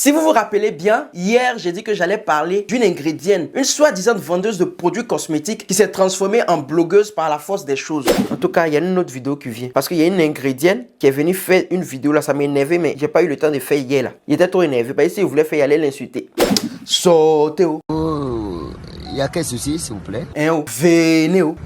Si vous vous rappelez bien, hier j'ai dit que j'allais parler d'une ingrédienne, une soi-disant vendeuse de produits cosmétiques qui s'est transformée en blogueuse par la force des choses. En tout cas, il y a une autre vidéo qui vient. Parce qu'il y a une ingrédienne qui est venue faire une vidéo là, ça m'a énervé, mais j'ai pas eu le temps de faire hier là. Il était trop énervé. Parce que si il voulait faire, il allait l'insulter. Sortez oh. Il y a quel souci s'il vous plaît? Hein oh. Venez oh.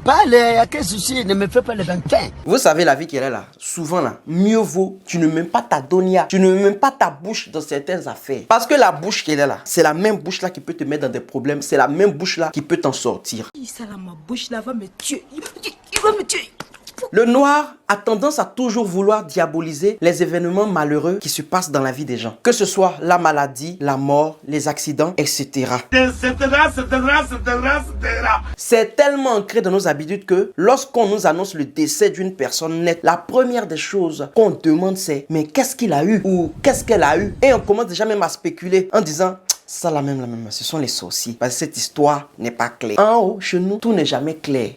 Parlez, il y a quel souci? Ne me fais pas les banquins. Vous savez la vie qu'elle est là. Souvent là, mieux vaut, tu ne mets pas ta donia, tu ne mets pas ta bouche dans certaines affaires. Parce que la bouche qu'elle est là, c'est la même bouche là qui peut te mettre dans des problèmes. C'est la même bouche là qui peut t'en sortir. Ça là, ma bouche là va me tuer. Il va me tuer. Le noir a tendance à toujours vouloir diaboliser les événements malheureux qui se passent dans la vie des gens. Que ce soit la maladie, la mort, les accidents, etc. C'est tellement ancré dans nos habitudes que lorsqu'on nous annonce le décès d'une personne nette, la première des choses qu'on demande c'est « mais qu'est-ce qu'il a eu ?» ou « qu'est-ce qu'elle a eu ?» Et on commence déjà même à spéculer en disant « ça la même, ce sont les sorciers. » Parce que cette histoire n'est pas claire. En haut, chez nous, tout n'est jamais clair.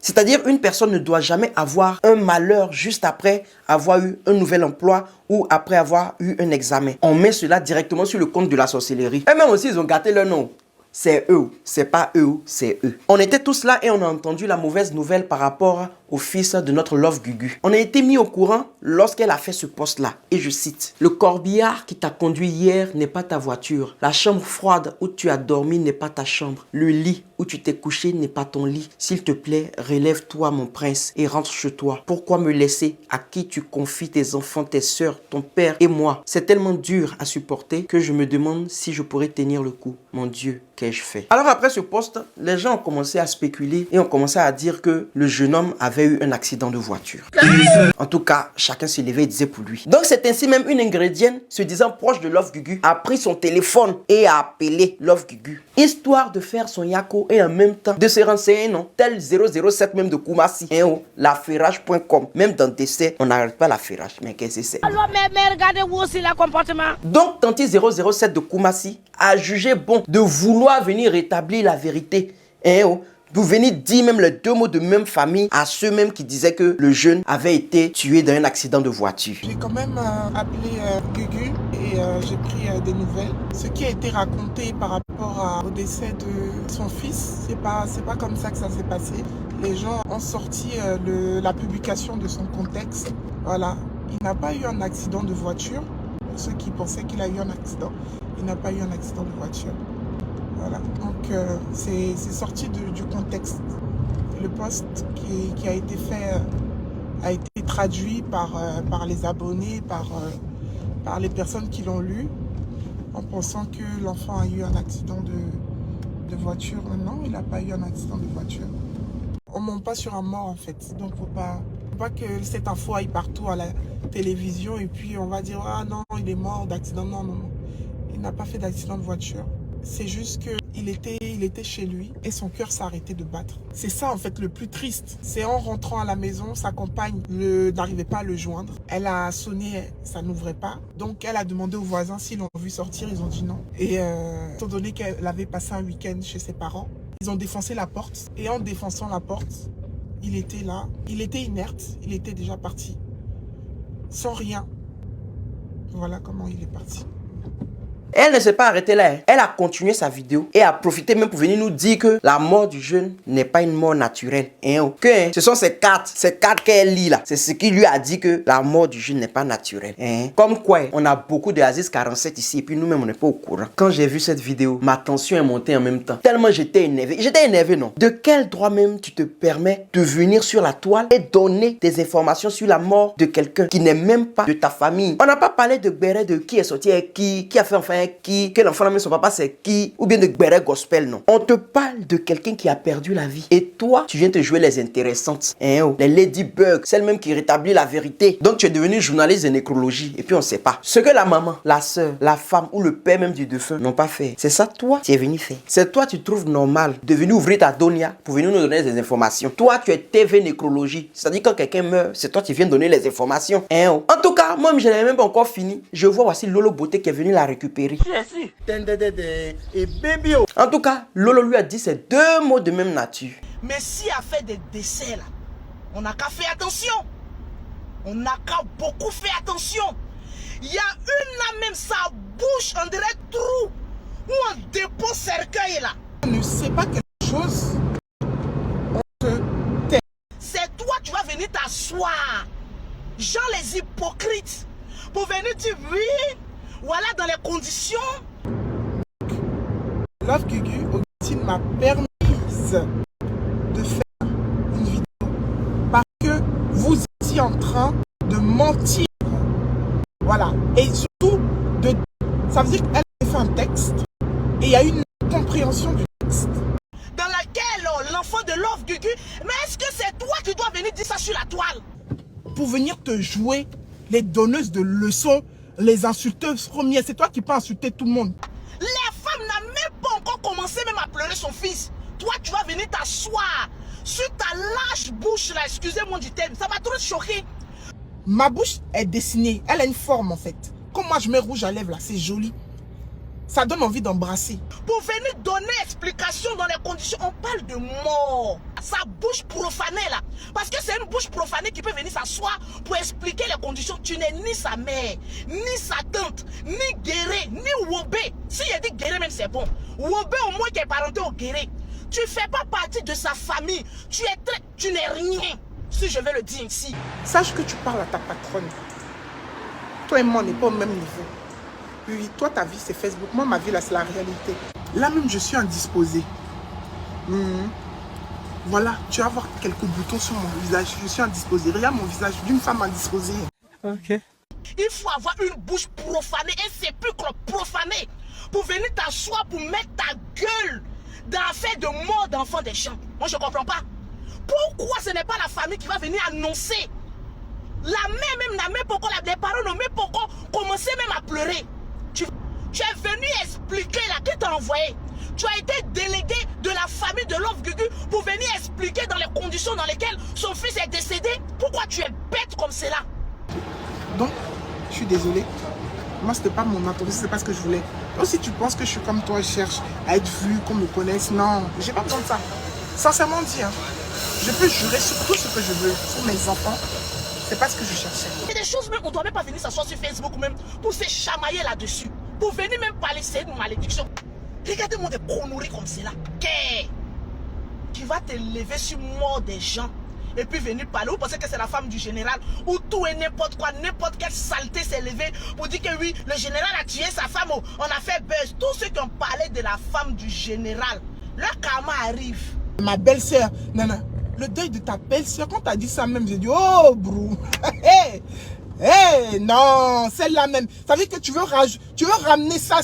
C'est-à-dire, une personne ne doit jamais avoir un malheur juste après avoir eu un nouvel emploi ou après avoir eu un examen. On met cela directement sur le compte de la sorcellerie. Et même aussi, ils ont gâté leur nom. C'est eux, c'est pas eux, c'est eux. On était tous là et on a entendu la mauvaise nouvelle par rapport au fils de notre Love Gugu. On a été mis au courant lorsqu'elle a fait ce post-là. Et je cite, « Le corbillard qui t'a conduit hier n'est pas ta voiture. La chambre froide où tu as dormi n'est pas ta chambre. Le lit où tu t'es couché n'est pas ton lit. S'il te plaît, relève-toi mon prince et rentre chez toi. Pourquoi me laisser? À qui tu confies tes enfants, tes soeurs, ton père et moi? C'est tellement dur à supporter que je me demande si je pourrais tenir le coup. Mon Dieu, qu'ai-je fait? » Alors après ce post, les gens ont commencé à spéculer et ont commencé à dire que le jeune homme avait eu un accident de voiture. En tout cas, chacun se levait et disait pour lui. Donc c'est ainsi même une ingrédienne se disant proche de Love Gugu a pris son téléphone et a appelé Love Gugu. Histoire de faire son yako et en même temps de se renseigner, non, tel 007 même de Koumassi, laferrage.com. Même dans décès, on n'arrête pas l'affairage. Mais qu'est-ce que c'est? Alors, mais regardez-vous aussi le comportement. Donc, Tanti 007 de Koumassi a jugé bon de vouloir venir rétablir la vérité. Vous venez dire même les deux mots de même famille à ceux-mêmes qui disaient que le jeune avait été tué dans un accident de voiture. J'ai quand même appelé Gugu et j'ai pris des nouvelles. Ce qui a été raconté par rapport au décès de son fils, c'est pas comme ça que ça s'est passé. Les gens ont sorti la publication de son contexte. Voilà, il n'a pas eu un accident de voiture. Pour ceux qui pensaient qu'il a eu un accident, il n'a pas eu un accident de voiture. Voilà, donc c'est sorti du contexte. Le post qui a été fait a été traduit par les abonnés, par les personnes qui l'ont lu, en pensant que l'enfant a eu un accident de voiture. Non, il n'a pas eu un accident de voiture. On ne monte pas sur un mort en fait, donc faut pas que cette info aille partout à la télévision et puis on va dire « Ah non, il est mort d'accident ». Non, non, non, il n'a pas fait d'accident de voiture. C'est juste qu'il était chez lui et son cœur s'est arrêté de battre. C'est ça en fait le plus triste. C'est en rentrant à la maison, sa compagne n'arrivait pas à le joindre. Elle a sonné, ça n'ouvrait pas. Donc elle a demandé aux voisins s'ils l'ont vu sortir, ils ont dit non. Et étant donné qu'elle avait passé un week-end chez ses parents, ils ont défoncé la porte. Et en défonçant la porte, il était là. Il était inerte, il était déjà parti. Sans rien. Voilà comment il est parti. Elle ne s'est pas arrêtée là. Elle a continué sa vidéo et a profité même pour venir nous dire que la mort du jeune n'est pas une mort naturelle. Ce sont ces cartes qu'elle lit là. C'est ce qui lui a dit que la mort du jeune n'est pas naturelle. Comme quoi, on a beaucoup de Aziz 47 ici et puis nous-mêmes on n'est pas au courant. Quand j'ai vu cette vidéo, ma tension est montée en même temps. Tellement j'étais énervé. J'étais énervé non. De quel droit même tu te permets de venir sur la toile et donner des informations sur la mort de quelqu'un qui n'est même pas de ta famille? On n'a pas parlé de Béret, de qui est sorti avec qui a fait enfin qui, que l'enfant même son papa c'est qui, ou bien de Béret Gospel, non. On te parle de quelqu'un qui a perdu la vie. Et toi, tu viens te jouer les intéressantes. Les Ladybug, celle même qui rétablit la vérité. Donc tu es devenu journaliste de nécrologie. Et puis on sait pas. Ce que la maman, la soeur, la femme ou le père même du défunt n'ont pas fait. C'est ça toi, tu es venu faire. C'est toi, tu trouves normal de venir ouvrir ta donia pour venir nous donner des informations. Toi, tu es TV nécrologie. C'est-à-dire quand quelqu'un meurt, c'est toi qui viens donner les informations. En tout cas, moi, je n'ai même pas encore fini. Je vois voici Lolo Beauté qui est venu la récupérer. En tout cas, Lolo lui a dit ces deux mots de même nature. Mais si a fait des décès là, on n'a qu'à faire attention. On n'a qu'à beaucoup faire attention. Il y a une là même, sa bouche, on dirait trou. Où on dépose cercueil là. On ne sait pas quelque chose. C'est toi, tu vas venir t'asseoir. Genre les hypocrites. Pour venir dire oui, voilà dans les conditions. Love Gugu, Augustine m'a permis de faire une vidéo parce que vous étiez en train de mentir. Voilà. Et surtout, ça veut dire qu'elle a fait un texte et il y a une compréhension du texte. Dans laquelle l'enfant de Love Gugu, mais est-ce que c'est toi qui dois venir dire ça sur la toile? Pour venir te jouer les donneuses de leçons, les insulteuses premières, c'est toi qui peux insulter tout le monde. La femme n'a même pas encore commencé même à pleurer son fils. Toi, tu vas venir t'asseoir sur ta lâche bouche là, excusez-moi du terme, ça m'a trop choqué. Ma bouche est dessinée, elle a une forme en fait. Comme moi je mets rouge à lèvres là, c'est joli. Ça donne envie d'embrasser. Pour venir donner explication dans les conditions, on parle de mort. Sa bouche profanée là. Parce que c'est une bouche profanée qui peut venir s'asseoir pour expliquer les conditions. Tu n'es ni sa mère, ni sa tante, ni Guéré, ni Wobé. Si il dit Guéré même c'est bon. Wobé au moins qui est parenté au Guéré. Tu ne fais pas partie de sa famille. Tu n'es rien. Si je vais le dire ici. Sache que tu parles à ta patronne. Toi et moi on n'est pas au même niveau. Oui, toi, ta vie, c'est Facebook. Moi, ma vie, là, c'est la réalité. Là même, je suis indisposée. Voilà, tu vas voir quelques boutons sur mon visage. Je suis indisposée. Regarde mon visage d'une femme indisposée. Ok. Il faut avoir une bouche profanée, un sépulcre profané pour venir t'asseoir, pour mettre ta gueule dans l'affaire de mort d'enfants des champs. Moi, je ne comprends pas. Pourquoi ce n'est pas la famille qui va venir annoncer? La mère même n'a même pas encore, les parents n'ont même pas encore commencé même à pleurer. Tu es venu expliquer là, qui t'a envoyé? Tu as été délégué de la famille de Love Gugu pour venir expliquer dans les conditions dans lesquelles son fils est décédé. Pourquoi tu es bête comme cela? Donc, je suis désolée. Moi, c'était pas mon intention, c'est pas ce que je voulais. Toi, si tu penses que je suis comme toi, je cherche à être vue, qu'on me connaisse, non, j'ai pas besoin de ça. Sincèrement dit, hein, je peux jurer sur tout ce que je veux, sur mes enfants. C'est pas ce que je cherchais. Il y a des choses même, on doit même pas venir s'asseoir sur Facebook même pour se chamailler là-dessus. Pour venir même parler, c'est une malédiction. Regardez-moi des conneries comme cela. Tu vas te lever sur mort des gens et puis venir parler. Vous pensez que c'est la femme du général ou tout et n'importe quoi, n'importe quelle saleté s'est levée pour dire que oui, le général a tué sa femme, on a fait buzz. Tous ceux qui ont parlé de la femme du général, leur karma arrive. Ma belle-sœur, non. Le deuil de ta belle-sœur, quand tu as dit ça même, j'ai dit, oh, brou. Non, celle-là même. Ça veut dire que tu veux ramener ça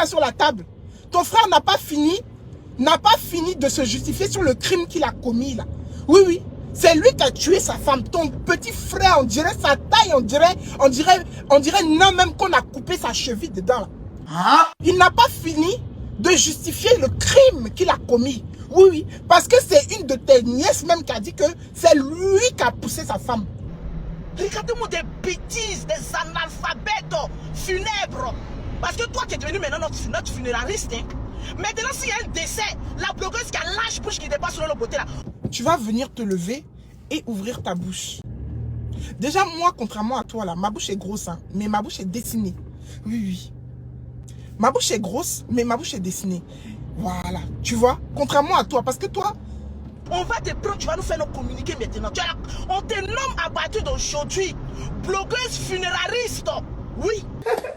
sur la table. Ton frère n'a pas fini de se justifier sur le crime qu'il a commis, là. Oui. C'est lui qui a tué sa femme. Ton petit frère, on dirait sa taille, on dirait non, même qu'on a coupé sa cheville dedans, là. Ah. Il n'a pas fini de justifier le crime qu'il a commis. Oui, parce que c'est une de tes nièces même qui a dit que c'est lui qui a poussé sa femme. Regardez-moi des bêtises, des analphabètes funèbres. Parce que toi, tu es devenu maintenant notre funérariste. Hein. Maintenant, s'il y a un décès, la blogueuse qui a lâche bouche qui dépasse sur le côté là. Tu vas venir te lever et ouvrir ta bouche. Déjà, moi, contrairement à toi, là, ma bouche est grosse, hein, mais ma bouche est dessinée. Oui. Ma bouche est grosse, mais ma bouche est dessinée. Voilà, tu vois, contrairement à toi, parce que toi... On va te prendre, tu vas nous faire nos communiqués maintenant. On te nomme à partir d'aujourd'hui blogueuse funérariste. Oui.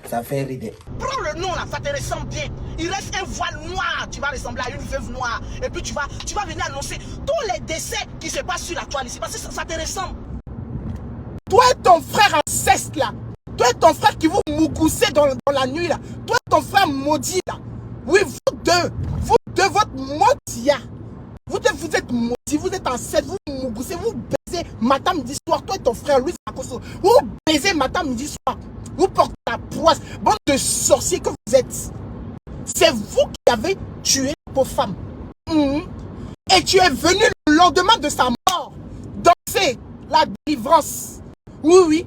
Ça fait rire. Prends le nom là, ça te ressemble bien. Il reste un voile noir, tu vas ressembler à une veuve noire. Et puis tu vas venir annoncer tous les décès qui se passent sur la toile ici. Parce que ça te ressemble. Toi et ton frère inceste là. Toi et ton frère qui vous mougoussez dans la nuit là. Toi et ton frère maudit là. Oui, vous deux, votre maudit. Vous êtes maudits, vous êtes ancêtres, vous mougoussez, vous baisez matin, midi, soir. Toi et ton frère, Louis Sakoso, vous baisez matin, midi, soir. Vous portez la poisse, bande de sorciers que vous êtes. C'est vous qui avez tué vos femmes. Et tu es venu le lendemain de sa mort danser la délivrance. Oui,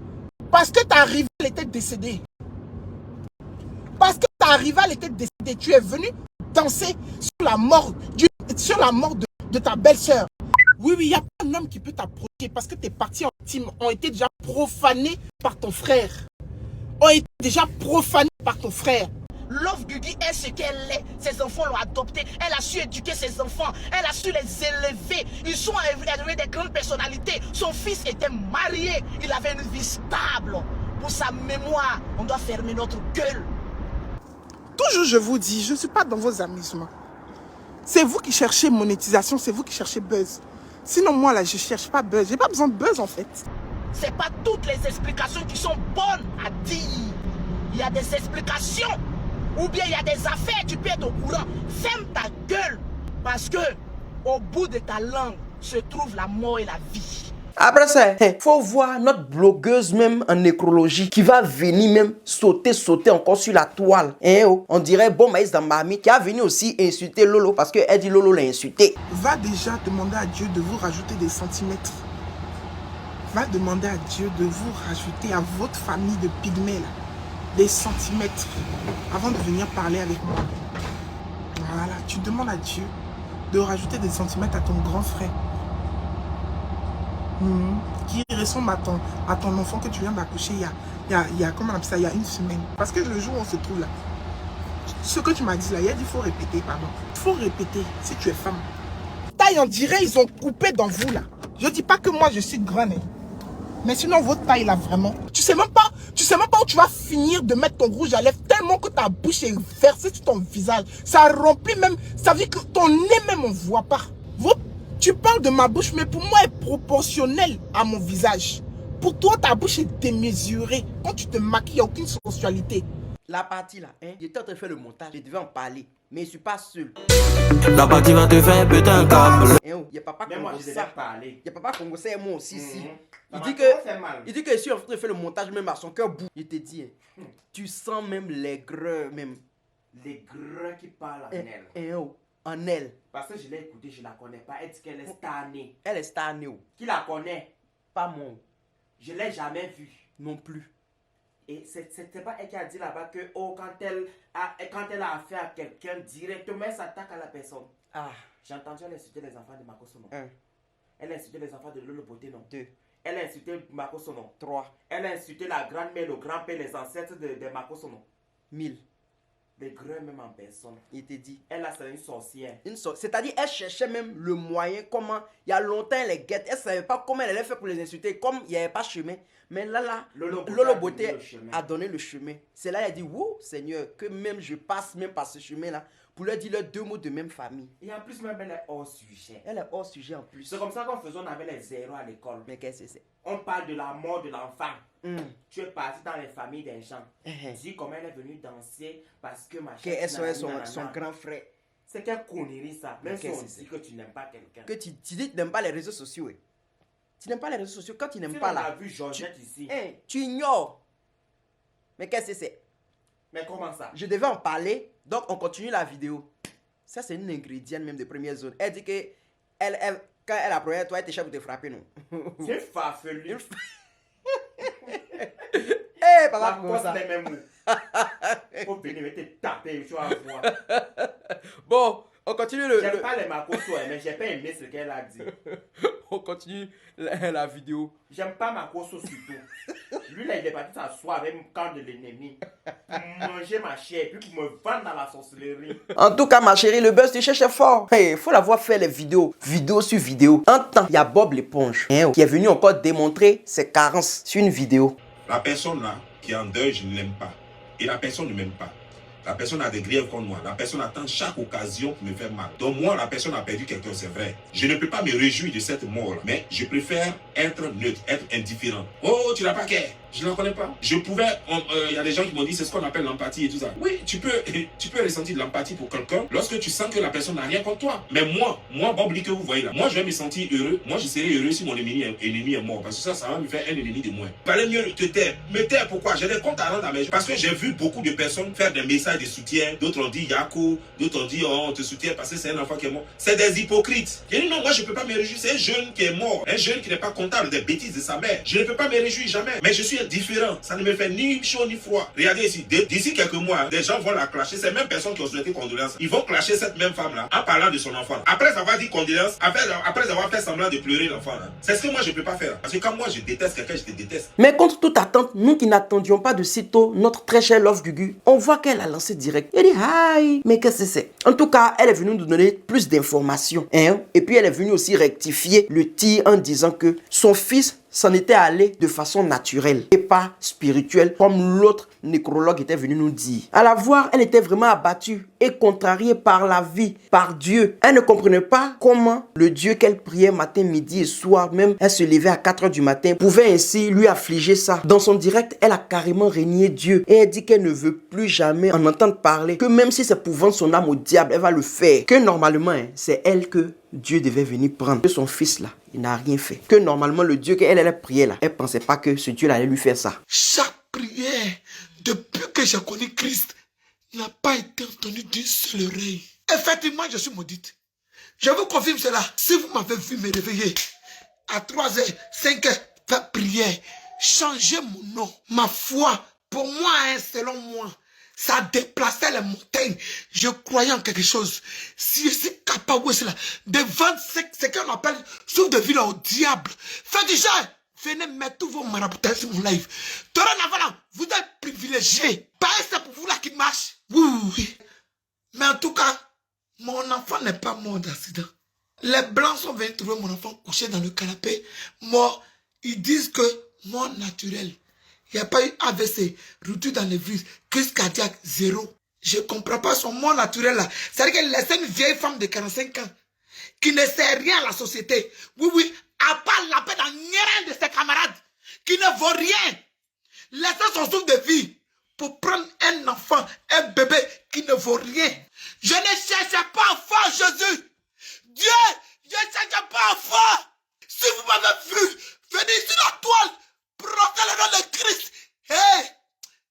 parce que ta rivale était décédée. Parce que ta rivale était décédée, tu es venu danser sur la mort de ta belle-sœur. Oui, il n'y a pas un homme qui peut t'approcher parce que tes parties intimes ont été déjà profanées par ton frère. ont été déjà profanés par ton frère. Love Guigui est ce qu'elle est. Ses enfants l'ont adoptée. Elle a su éduquer ses enfants. Elle a su les élever. Ils sont élevés des grandes personnalités. Son fils était marié. Il avait une vie stable. Pour sa mémoire, on doit fermer notre gueule. Toujours je vous dis, je ne suis pas dans vos amusements. C'est vous qui cherchez monétisation, c'est vous qui cherchez buzz. Sinon moi là, je ne cherche pas buzz. J'ai pas besoin de buzz en fait. C'est pas toutes les explications qui sont bonnes à dire. Il y a des explications. Ou bien il y a des affaires, tu peux être au courant. Ferme ta gueule. Parce que au bout de ta langue se trouve la mort et la vie. Après ça, faut voir notre blogueuse même en nécrologie qui va venir même sauter encore sur la toile. On dirait Bon Maïs dans Marmite qui a venu aussi insulter Lolo parce qu'elle dit Lolo l'a insulté. Va déjà demander à Dieu de vous rajouter des centimètres. Va demander à Dieu de vous rajouter à votre famille de pygmées là, des centimètres avant de venir parler avec moi. Voilà, tu demandes à Dieu de rajouter des centimètres à ton grand frère. Qui ressemble à ton enfant que tu viens d'accoucher comment on appelle ça, il y a une semaine. Parce que le jour où on se trouve là, ce que tu m'as dit là, il faut répéter, pardon. Il faut répéter si tu es femme. Taille, on dirait ils ont coupé dans vous là. Je dis pas que moi je suis grande. Mais sinon votre taille là vraiment. Tu sais même pas où tu vas finir de mettre ton rouge à lèvres tellement que ta bouche est versée sur ton visage. Ça remplit même, ça veut dire que ton nez même on voit pas. Tu parles de ma bouche, mais pour moi, elle est proportionnelle à mon visage. Pour toi, ta bouche est démesurée. Quand tu te maquilles, il n'y a aucune sensualité. La partie là, j'étais en train de faire le montage, je devais en parler, mais je suis pas seul. La partie va te faire péter un câble. Il y a papa Congosais. Il y a papa Congosais et moi aussi ici. Il dit que je suis en train de faire le montage même à son cœur bout. Il te dit, tu sens même les greux même. Les greux qui parlent en elle. En elle. Parce que je l'ai écoutée, je la connais pas. Elle dit qu'elle est starnée. Elle est starnée. Qui la connaît? Pas moi. Je l'ai jamais vue. Non plus. Et c'était pas elle qui a dit là-bas que quand elle a affaire à quelqu'un, directement elle s'attaque à la personne. J'ai entendu elle insulter les enfants de Mako Sono. 1. Elle a insulté les enfants de Lolo Beauté, non? 2. Elle a insulté Mako Sono. 3. Elle a insulté la grand-mère, le grand-père, les ancêtres de Mako Sono. 1000. Les greux même en personne. Il te dit. Elle a c'est une sorcière. C'est-à-dire elle cherchait même le moyen, comment, il y a longtemps elle les guette. Elle savait pas comment elle allait faire pour les insulter, comme il n'y avait pas chemin. Mais là, Lolo Beauté a donné le chemin. C'est là elle a dit, wouh Seigneur, que même je passe même par ce chemin-là, pour leur dire leurs 2 mots de même famille. Et en plus même elle est hors sujet. Elle est hors sujet en plus. C'est comme ça qu'on faisait, on avait les zéros à l'école. Mais qu'est-ce que c'est? On parle de la mort de l'enfant. Tu es parti dans les familles des gens. Dis comment elle est venue danser parce que ma chérie. Qu'elle soit son grand frère. C'est quelle connerie ça. Même si on dit que tu n'aimes pas quelqu'un. Que tu dis que tu n'aimes pas les réseaux sociaux. Tu n'aimes pas les réseaux sociaux. Quand tu n'aimes pas là. là. On a vu Georgette ici. Tu ignores. Mais qu'est-ce que c'est? Mais comment ça? Je devais en parler. Donc on continue la vidéo. Ça c'est une ingrédiente même de première zone. Elle dit que quand elle approchait toi, elle t'échappe pour te frapper, non? C'est farfelu. Papa, comment ça? Faut venir te taper, tu vas voir. Bon, on continue le... J'aime pas les Makoso, mais j'ai pas aimé ce qu'elle a dit. On continue la vidéo. J'aime pas Makoso surtout. Lui là, il est parti s'asseoir avec le camp de l'ennemi. Pour manger ma chair, puis pour me vendre dans la sorcellerie. En tout cas, ma chérie, le buzz, tu cherches fort. Faut la voir faire les vidéos. Vidéo sur vidéo. En temps, il y a Bob l'éponge qui est venu encore démontrer ses carences sur une vidéo. La personne là qui est en deuil, je ne l'aime pas. Et la personne ne m'aime pas. La personne a des griefs comme moi. La personne attend chaque occasion pour me faire mal. Donc moi, la personne a perdu quelqu'un, c'est vrai. Je ne peux pas me réjouir de cette mort. Mais je préfère être neutre, être indifférent. Oh, tu n'as pas qu'à. Je ne la connais pas. Je pouvais... Il y a des gens qui m'ont dit, c'est ce qu'on appelle l'empathie et tout ça. Oui, tu peux ressentir de l'empathie pour quelqu'un lorsque tu sens que la personne n'a rien contre toi. Mais moi, Bob Lee que vous voyez là, moi je vais me sentir heureux. Moi je serai heureux si mon ennemi est mort. Parce que ça va me faire un ennemi de moins. Fallait mieux te taire. Me taire pourquoi? J'ai des comptes à rendre à mes gens. Parce que j'ai vu beaucoup de personnes faire des messages de soutien. D'autres ont dit Yako. D'autres ont dit oh, on te soutient parce que c'est un enfant qui est mort. C'est des hypocrites. J'ai dit non, moi je ne peux pas me réjouir. C'est un jeune qui est mort. Un jeune qui n'est pas comptable des bêtises de sa mère. Je ne peux pas me réjouir jamais. Mais je suis devenir différent. Ça ne me fait ni chaud ni froid. Regardez ici, d'ici quelques mois, des gens vont la clasher. Ces mêmes personnes qui ont souhaité condoléances, ils vont clasher cette même femme-là en parlant de son enfant. Après avoir dit condoléances, après avoir fait semblant de pleurer l'enfant. C'est ce que moi je ne peux pas faire. Parce que quand moi je déteste quelqu'un, je te déteste. Mais contre toute attente, nous qui n'attendions pas de sitôt notre très cher Love Gugu, on voit qu'elle a lancé direct. Elle dit hi, mais qu'est-ce que c'est? En tout cas, elle est venue nous donner plus d'informations. Hein? Et puis elle est venue aussi rectifier le tir en disant que son fils s'en était allé de façon naturelle et pas spirituelle comme l'autre nécrologue était venu nous dire. À la voir, elle était vraiment abattue et contrariée par la vie, par Dieu. Elle ne comprenait pas comment le Dieu qu'elle priait matin, midi et soir, même elle se levait à 4 h du matin, pouvait ainsi lui affliger ça. Dans son direct, elle a carrément régné Dieu et elle dit qu'elle ne veut plus jamais en entendre parler, que même si c'est pour vendre son âme au diable, elle va le faire. Que normalement, c'est elle que Dieu devait venir prendre. Que son fils là, il n'a rien fait. Que normalement le Dieu qu'elle a prié là, elle pensait pas que ce Dieu là allait lui faire ça. Chaque prière, depuis que j'ai connu Christ, n'a pas été entendue d'une seule oreille. Effectivement, je suis maudite. Je vous confirme cela. Si vous m'avez vu me réveiller à 3 h, 5 h, faire prière, changer mon nom, ma foi, pour moi, hein, selon moi, ça déplaçait les montagnes. Je croyais en quelque chose. Si je suis capable de vendre ce qu'on appelle souffle de vie au diable, faites déjà. Venez mettre tous vos maraboutages sur mon live. Dorénavant, vous êtes privilégiés. Pas c'est pour vous là qui marche. Oui, oui. Mais en tout cas, mon enfant n'est pas mort d'accident. Les blancs sont venus trouver mon enfant couché dans le canapé, mort. Ils disent que mort naturelle. Il n'y a pas eu AVC, rupture dans les vis, crise cardiaque, 0. Je ne comprends pas son mort naturel là. C'est-à-dire qu'elle laisse une vieille femme de 45 ans qui ne sait rien à la société. Oui, oui, à part la paix dans rien de ses camarades qui ne vaut rien. Laissez son souffle de vie pour prendre un enfant, un bébé qui ne vaut rien. Je ne cherche pas enfant, Jésus. Dieu, je ne cherche pas enfant. Si vous m'avez vu, venez sur la toile. Proclame le nom de Christ. Hey,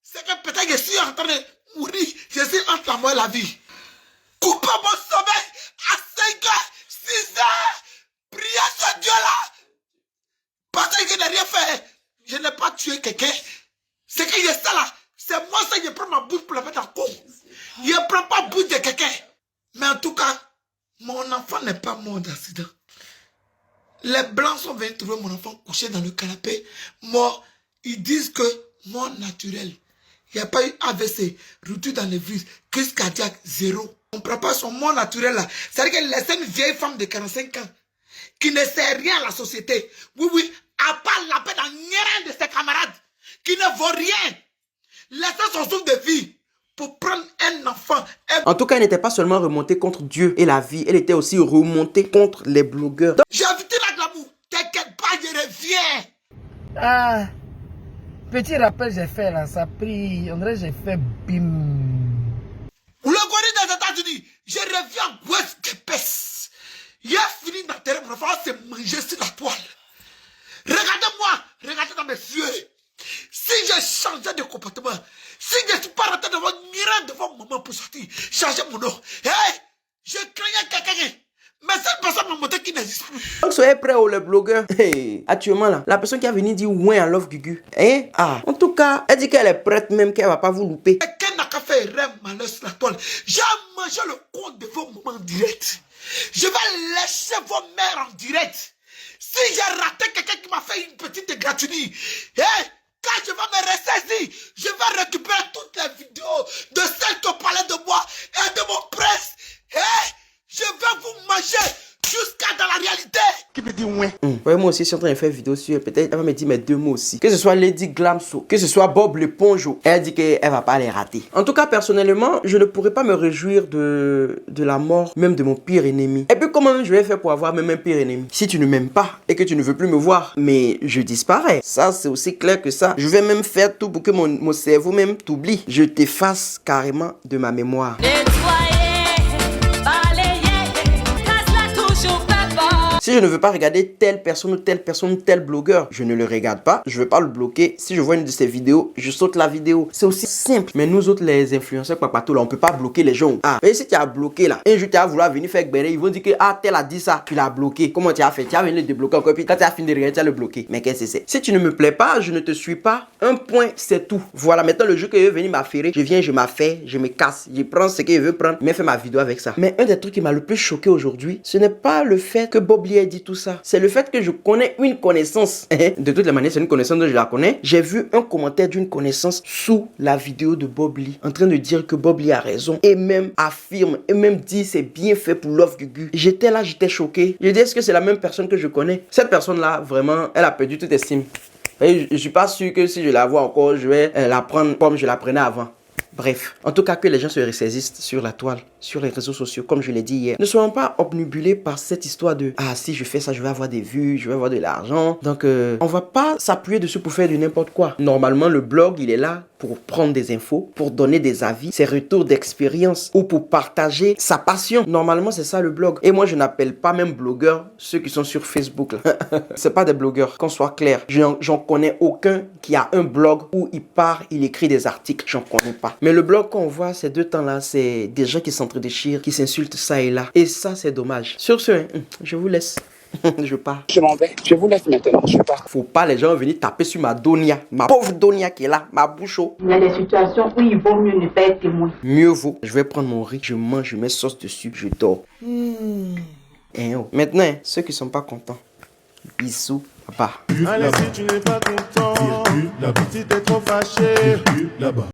c'est que peut-être que je suis en train de mourir. Je suis entre la mort et la vie. Coupez mon sommeil à 5 h, 6 h. Priez ce Dieu-là. Parce que je n'ai rien fait. Je n'ai pas tué quelqu'un. C'est que je sais là. C'est moi ça, je prends ma bouche pour la mettre en cours. Je ne prends pas la bouche de quelqu'un. Mais en tout cas, mon enfant n'est pas mort d'accident. Les blancs sont venus trouver mon enfant couché dans le canapé, mort. Ils disent que mort naturelle. Il n'y a pas eu AVC, rupture dans les vis, crise cardiaque, 0. On ne prend pas son mort naturel là. C'est-à-dire qu'elle laisse une vieille femme de 45 ans qui ne sait rien à la société. Oui, oui, à part la paix dans rien de ses camarades qui ne vaut rien. Laissez son souffle de vie pour prendre un enfant. En tout cas, elle n'était pas seulement remontée contre Dieu et la vie, elle était aussi remontée contre les blogueurs. J'ai invité la glamour. T'inquiète pas, je reviens. Ah, petit rappel j'ai fait là, ça prie, on dirait que j'ai fait bim. Le gorille des États-Unis, je reviens à West Kepes. Il a fini dans le terrain pour falloir se manger sur la toile. Regardez-moi, regardez dans mes yeux. Si j'ai changé de comportement, si je ne suis pas rentré devant une devant maman pour sortir, changer mon nom. Hey, je craignais quelqu'un. Mais cette personne m'a montré qu'il n'existe plus. Donc soyez prêts, les blogueurs. Hey, actuellement là, la personne qui a venu dire ouais à Love Gugu. Hein? Ah, en tout cas, elle dit qu'elle est prête même, qu'elle va pas vous louper. Quelqu'un n'a qu'à faire un malheur sur la toile. J'ai mangé le compte de vos mamans en direct. Je vais laisser vos mères en direct. Si j'ai raté quelqu'un qui m'a fait une petite gratuité, hey, quand je vais me ressaisir, je vais récupérer toutes les vidéos de celles qui parlaient de moi et de mon presse. Hey, je vais vous manger jusqu'à dans la réalité. Qui peut dire ouais? Ouais, moi aussi, je suis en train de faire une vidéo sur elle. Peut-être elle va me dire mes 2 mots aussi. Que ce soit Lady Glamso, que ce soit Bob l'éponge, elle dit qu'elle va pas les rater. En tout cas, personnellement, je ne pourrais pas me réjouir de la mort, même de mon pire ennemi. Et puis, comment je vais faire pour avoir même un pire ennemi? Si tu ne m'aimes pas et que tu ne veux plus me voir, mais je disparais. Ça, c'est aussi clair que ça. Je vais même faire tout pour que mon cerveau même t'oublie. Je t'efface carrément de ma mémoire. Nettoyer, balayer, casse-la toujours pas. Si je ne veux pas regarder telle personne ou tel blogueur, je ne le regarde pas. Je ne veux pas le bloquer. Si je vois une de ses vidéos, je saute la vidéo. C'est aussi simple. Mais nous autres, les influenceurs, papato, là, on peut pas bloquer les gens. Ah, mais si tu as bloqué là, un jour tu as voulu venir faire Gbere, ils vont dire que ah, tel a dit ça, tu l'as bloqué. Comment tu as fait? Tu as venu le débloquer encore, puis quand tu as fini de regarder, tu as le bloqué. Mais qu'est-ce que c'est? Si tu ne me plais pas, je ne te suis pas. Un point, c'est tout. Voilà, maintenant le jour que je veux venir m'affairer, je viens, je m'affaire, je me casse, je prends ce que je veux prendre, mais fais ma vidéo avec ça. Mais un des trucs qui m'a le plus choqué aujourd'hui, ce n'est pas le fait que Bob Lee ait dit tout ça. C'est le fait que je connais une connaissance. De toutes les manières, c'est une connaissance dont je la connais. J'ai vu un commentaire d'une connaissance sous la vidéo de Bob Lee en train de dire que Bob Lee a raison et même affirme et même dit c'est bien fait pour Love Gugu. J'étais là, j'étais choqué. Je dis est-ce que c'est la même personne que je connais? Cette personne-là, vraiment, elle a perdu toute estime. Et je suis pas sûr que si je la vois encore, je vais la prendre comme je la prenais avant. Bref, en tout cas que les gens se ressaisissent sur la toile, sur les réseaux sociaux, comme je l'ai dit hier. Ne soyons pas obnubilés par cette histoire de ah si je fais ça, je vais avoir des vues, je vais avoir de l'argent. Donc on va pas s'appuyer dessus pour faire du n'importe quoi. Normalement le blog il est là pour prendre des infos, pour donner des avis, ses retours d'expérience ou pour partager sa passion. Normalement c'est ça le blog. Et moi je n'appelle pas même blogueurs ceux qui sont sur Facebook là. C'est pas des blogueurs, qu'on soit clair. J'en connais aucun qui a un blog où il part, il écrit des articles, j'en connais pas. Mais le blog qu'on voit ces deux temps-là, c'est des gens qui s'entre-déchirent, qui s'insultent ça et là. Et ça, c'est dommage. Sur ce, je vous laisse. Je pars. Je m'en vais. Je vous laisse maintenant. Je pars. Faut pas les gens venir taper sur ma Donia. Ma pauvre Donia qui est là. Ma bouche. Il y a des situations où il vaut mieux ne pas être témoin. Mieux vaut. Je vais prendre mon riz, je mange, je mets sauce dessus, je dors. Et oh. Maintenant, ceux qui sont pas contents, bisous, papa. Allez, si tu n'es pas content, si t'es trop fâché, là-bas.